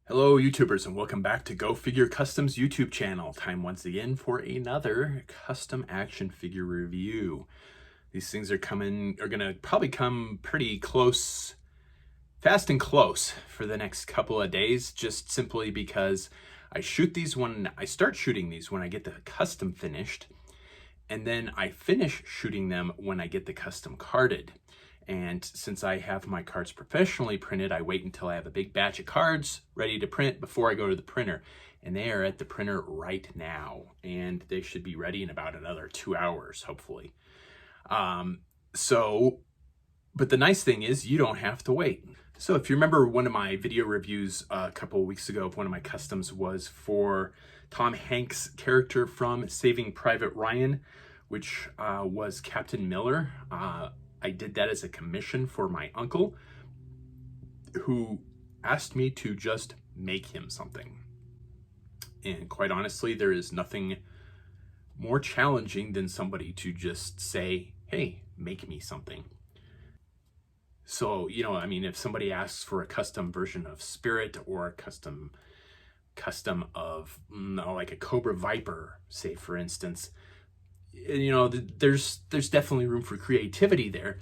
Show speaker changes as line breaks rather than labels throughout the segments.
Hello YouTubers and welcome back to Go Figure Customs YouTube channel. Time once again for another custom action figure review. These things are gonna probably come pretty close, fast and close for the next couple of days, just simply because I start shooting these when I get the custom finished, and then I finish shooting them when I get the custom carded. And since I have my cards professionally printed, I wait until I have a big batch of cards ready to print before I go to the printer. And they are at the printer right now. And they should be ready in about another 2 hours, hopefully. But the nice thing is you don't have to wait. So if you remember, one of my video reviews a couple of weeks ago of one of my customs was for Tom Hanks' character from Saving Private Ryan, which was Captain Miller. I did that as a commission for my uncle, who asked me to just make him something. And quite honestly, there is nothing more challenging than somebody to just say, hey, make me something. So, I mean, if somebody asks for a custom version of Spirit or a custom of like a Cobra Viper, say for instance, there's definitely room for creativity there,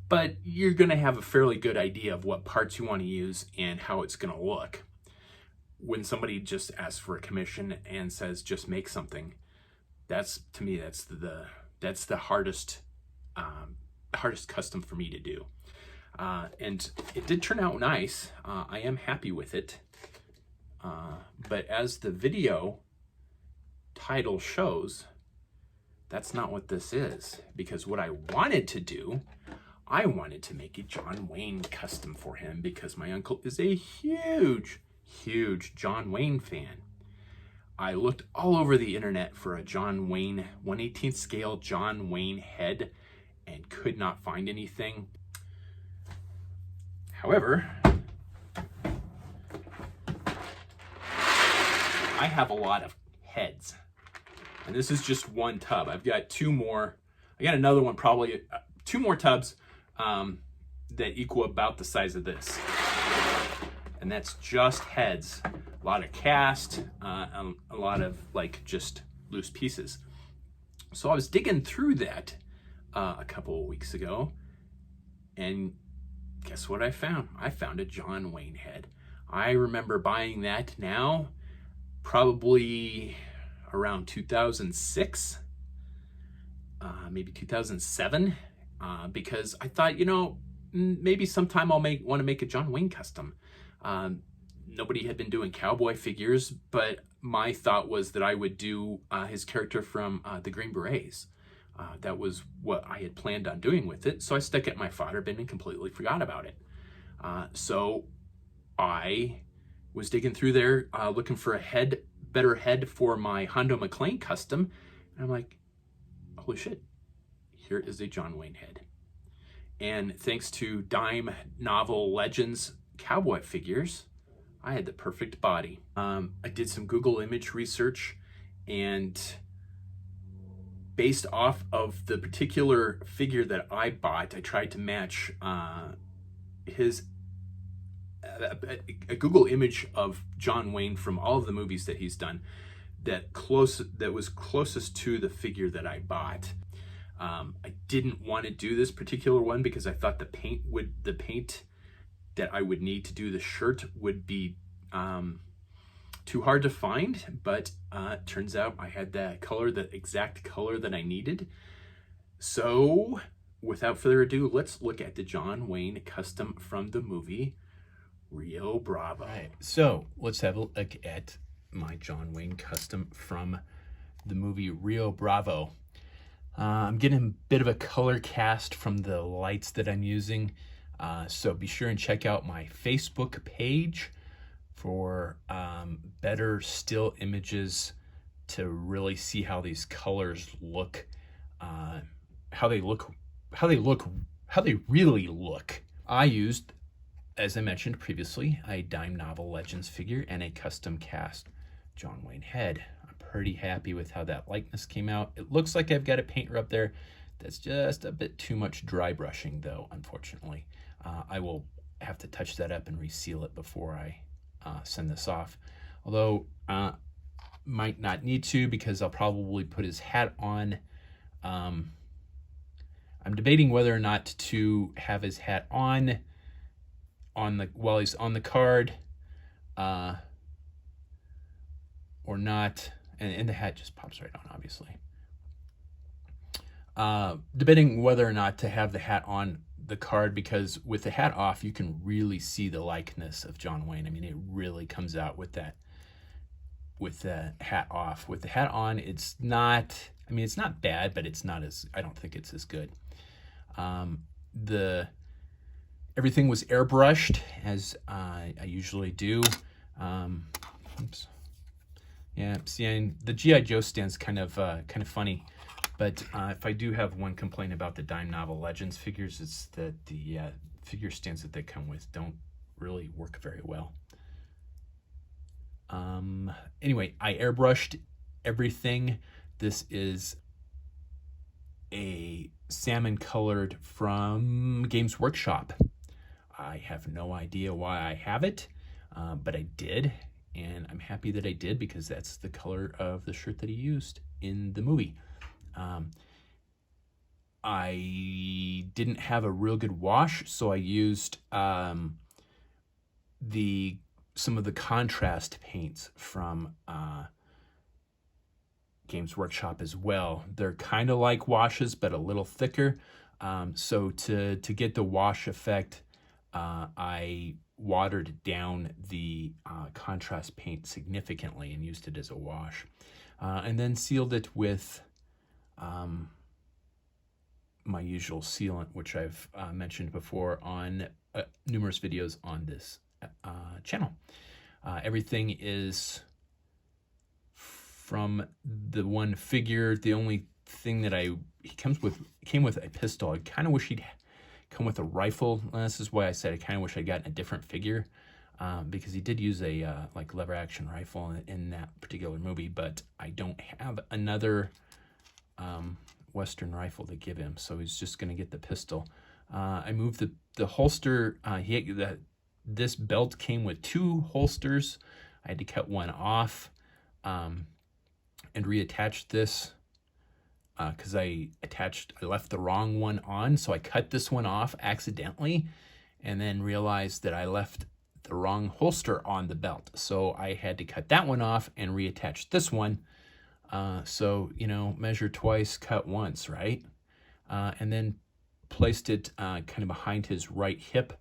but you're going to have a fairly good idea of what parts you want to use and how it's going to look. When somebody just asks for a commission and says just make something, that's the hardest custom for me to do. And it did turn out nice. I am happy with it. But as the video title shows, that's not what this is, because what I wanted to do, I wanted to make a John Wayne custom for him because my uncle is a huge John Wayne fan. I looked all over the internet for a John Wayne 1/18 scale John Wayne head and could not find anything. However, I have a lot of heads. And this is just one tub. I've got two more. I got another one, probably two more tubs that equal about the size of this. And that's just heads. A lot of cast, a lot of like just loose pieces. So I was digging through that a couple of weeks ago, and guess what I found? I found a John Wayne head. I remember buying that now, probably around 2006, maybe 2007, because I thought, maybe sometime I'll want to make a John Wayne custom. Nobody had been doing cowboy figures, but my thought was that I would do his character from the Green Berets. That was what I had planned on doing with it, so I stuck it in my fodder bin and completely forgot about it. So I was digging through there looking for a better head for my Hondo McLean custom, and I'm like, holy shit, here is a John Wayne head. And thanks to Dime Novel Legends cowboy figures, I had the perfect body. I did some Google image research, and based off of the particular figure that I bought, I tried to match a Google image of John Wayne from all of the movies that he's done that was closest to the figure that I bought. I didn't want to do this particular one because I thought the paint that I would need to do the shirt would be too hard to find, but it turns out I had the exact color that I needed. So without further ado, let's look at the John Wayne custom from the movie Rio Bravo. All right, so let's have a look at my John Wayne custom from the movie Rio Bravo. I'm getting a bit of a color cast from the lights that I'm using, so be sure and check out my Facebook page for better still images to really see how these colors look, how they really look. I used, as I mentioned previously, a Dime Novel Legends figure and a custom cast John Wayne head. I'm pretty happy with how that likeness came out. It looks like I've got a painter up there that's just a bit too much dry brushing though, unfortunately. I will have to touch that up and reseal it before I send this off. Although, might not need to, because I'll probably put his hat on. I'm debating whether or not to have his hat on while he's on the card, or not. And the hat just pops right on, obviously. Debating whether or not to have the hat on the card, because with the hat off, you can really see the likeness of John Wayne. I mean, it really comes out with the hat off. With the hat on, it's not bad, but it's not as, I don't think it's as good. Everything was airbrushed, as I usually do. Oops. Yeah, see, the G.I. Joe stand's kind of funny. But if I do have one complaint about the Dime Novel Legends figures, it's that the figure stands that they come with don't really work very well. Anyway, I airbrushed everything. This is a salmon colored from Games Workshop. I have no idea why I have it, but I did, and I'm happy that I did, because that's the color of the shirt that he used in the movie. I didn't have a real good wash, so I used some of the contrast paints from Games Workshop as well. They're kind of like washes, but a little thicker. So to get the wash effect, I watered down the contrast paint significantly and used it as a wash, and then sealed it with my usual sealant, which I've mentioned before on numerous videos on this channel. Everything is from the one figure. The only thing that came with a pistol. I kind of wish he'd come with a rifle. This is why I said I kind of wish I'd gotten a different figure, because he did use a like lever action rifle in that particular movie, but I don't have another Western rifle to give him, so he's just going to get the pistol. I moved the holster. This belt came with 2 holsters. I had to cut one off and reattach this, because I left the wrong one on, so I cut this one off accidentally, and then realized that I left the wrong holster on the belt, so I had to cut that one off and reattach this one. So, measure twice, cut once, right? And then placed it kind of behind his right hip,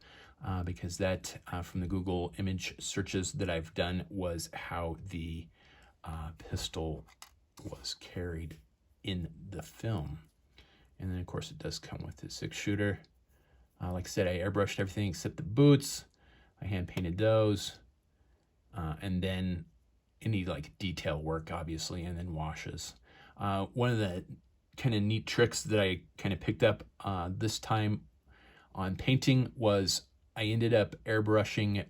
because that, from the Google image searches that I've done, was how the pistol was carried in the film. And then, of course, it does come with his 6-shooter. Like I said, I airbrushed everything except the boots. I hand-painted those. And then any detail work, obviously, and then washes. One of the kind of neat tricks that I kind of picked up this time on painting was I ended up airbrushing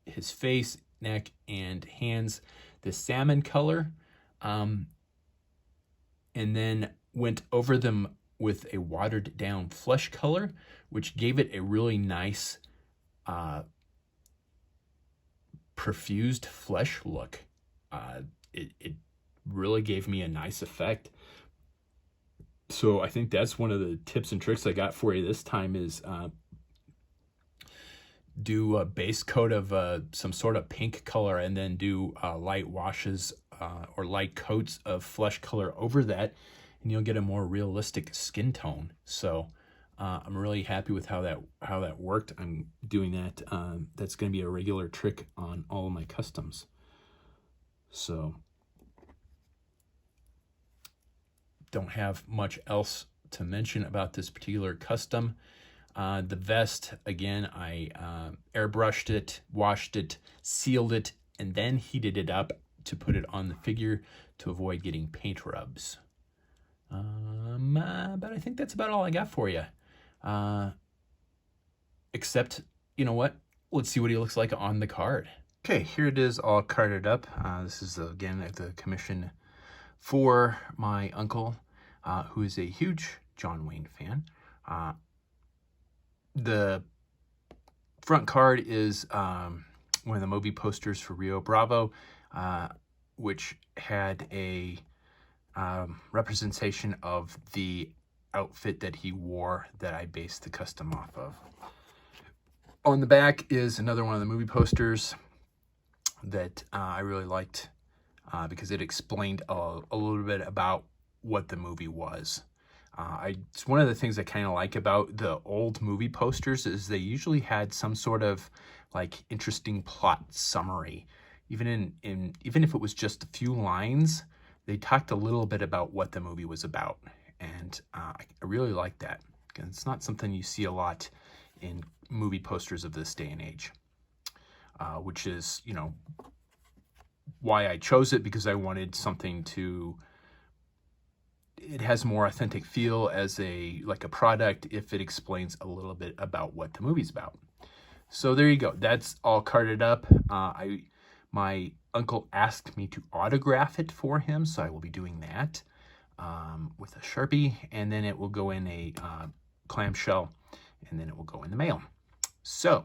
his face, neck, and hands the salmon color, and then went over them with a watered down flesh color, which gave it a really nice perfused flesh look. It really gave me a nice effect. So I think that's one of the tips and tricks I got for you this time is do a base coat of some sort of pink color, and then do light washes or light coats of flesh color over that, and you'll get a more realistic skin tone. So I'm really happy with how that worked. I'm doing that. That's going to be a regular trick on all of my customs. So don't have much else to mention about this particular custom. The vest, again, I airbrushed it, washed it, sealed it, and then heated it up to put it on the figure to avoid getting paint rubs. But I think that's about all I got for you. Except, you know what? Let's see what he looks like on the card. Okay, here it is all carded up. This is, again, the commission for my uncle, who is a huge John Wayne fan. The front card is one of the movie posters for Rio Bravo, which had a representation of the outfit that he wore that I based the custom off of. On the back is another one of the movie posters that I really liked because it explained a little bit about what the movie was. It's one of the things I kind of like about the old movie posters is they usually had some sort of like interesting plot summary. Even if it was just a few lines, they talked a little bit about what the movie was about. And I really like that. It's not something you see a lot in movie posters of this day and age, which is, you know, why I chose it, because I wanted something it has more authentic feel as like a product if it explains a little bit about what the movie's about. So there you go. That's all carded up. My uncle asked me to autograph it for him, so I will be doing that with a Sharpie, and then it will go in a clamshell, and then it will go in the mail. So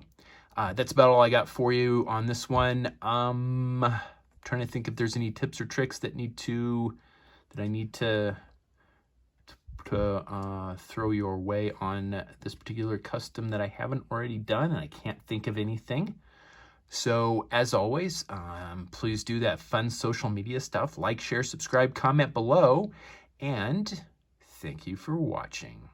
that's about all I got for you on this one. Trying to think if there's any tips or tricks that I need to throw your way on this particular custom that I haven't already done, and I can't think of anything. So as always, please do that fun social media stuff. Like, share, subscribe, comment below, and thank you for watching.